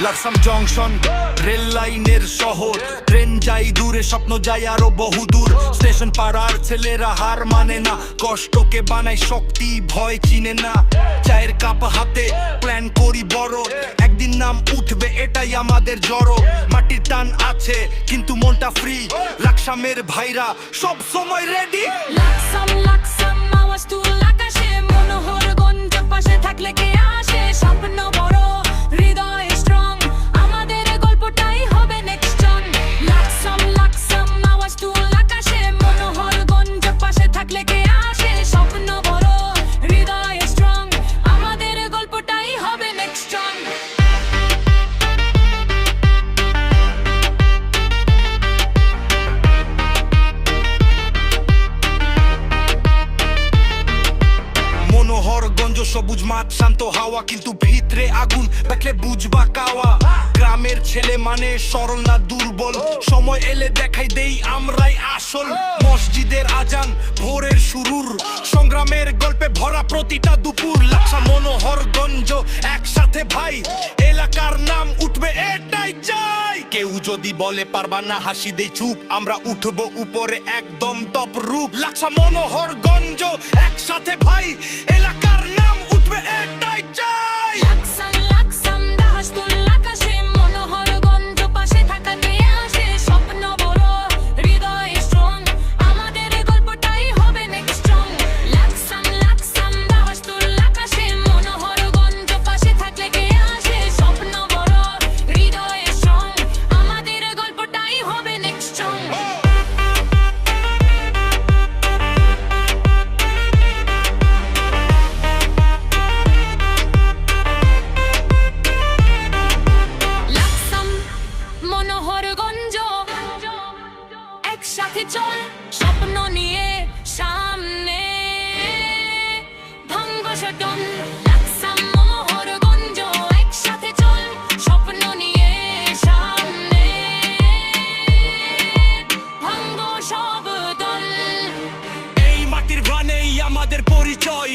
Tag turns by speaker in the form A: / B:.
A: Laksam junction rail লাইনের শহর, train যাই দূরে, স্বপ্ন যায় আরো বহুদূর। স্টেশন পাড়ার ছেলেরা হার মানে না, কষ্টকে বানায় শক্তি, ভয় চিনে না। চায়ের কাপ হাতে প্ল্যান করি বড়, একদিন নাম উঠবে এটাই আমাদের জড়ো। মাটির টান আছে কিন্তু মনটা ফ্রি, লাকসামের ভাইরা সব সময় রেডি।
B: লাকসাম লাকসাম আওয়াজ তুল আকাশে, মনোহর গঞ্জ পাশে থাকলে কে আসে। স্বপ্ন বড়, হৃদয় স্ট্রং, আমাদের গল্পটাই হবে নেক্সট জন। লাকসাম লাকসাম আওয়াজ তুল আকাশে, মনোহর গঞ্জ পাশে থাকলে কে আসে। স্বপ্ন বড়, হৃদয় স্ট্রং, আমাদের গল্পটাই হবে নেক্সট জন।
A: মনোহরগঞ্জ সবুজ মাঠ, শান্ত হাওয়া, কিন্তু ভিতরে আগুন, দেখলে বুঝবা কাওয়া। গ্রামের ছেলে মানে সরল না দুর্বল, সময় এলে দেখাই দেই আমরাই আসল। মসজিদের আজান, ভোরের শুরুর, সংগ্রামের গল্পে ভরা প্রতিটা দুপুর। লাকসাম মনোহরগঞ্জ একসাথে ভাই, এলাকার নাম উঠবে এটাই চাই। কেউ যদি বলে পারবা না, হাসি দেই চুপ, আমরা উঠবো উপরে একদম টপ রূপ। লাকসাম মনোহরগঞ্জ একসাথে ভাই, এলাকার নাম উঠবে এটাই চাই।
B: লাকসাম লাকসাম আওয়াজ তুল আকাশে, মনোহর গঞ্জ পাশে থাকা কে আসে। স্বপ্ন বড়, হৃদয় স্ট্রং, আমাদের গল্পটাই হবে নেক্সট জন। লাকসাম লাকসাম আওয়াজ তুল আকাশে, মনোহর গঞ্জ পাশে থাকলে কে আসে। স্বপ্ন বড়, হৃদয় স্ট্রং, আমাদের গল্পটাই হবে নেক্সট জন। লাকসাম মনোহরগঞ্জ একসাথে চল, স্বপ্ন নিয়ে সামনে ভাঙ্গ শটন। লাকসাম মনোহরগঞ্জ একসাথে চল, স্বপ্ন নিয়ে সামনে ভাঙ্গ সব দল।
A: এই মাটির বানেই আমাদের পরিচয়।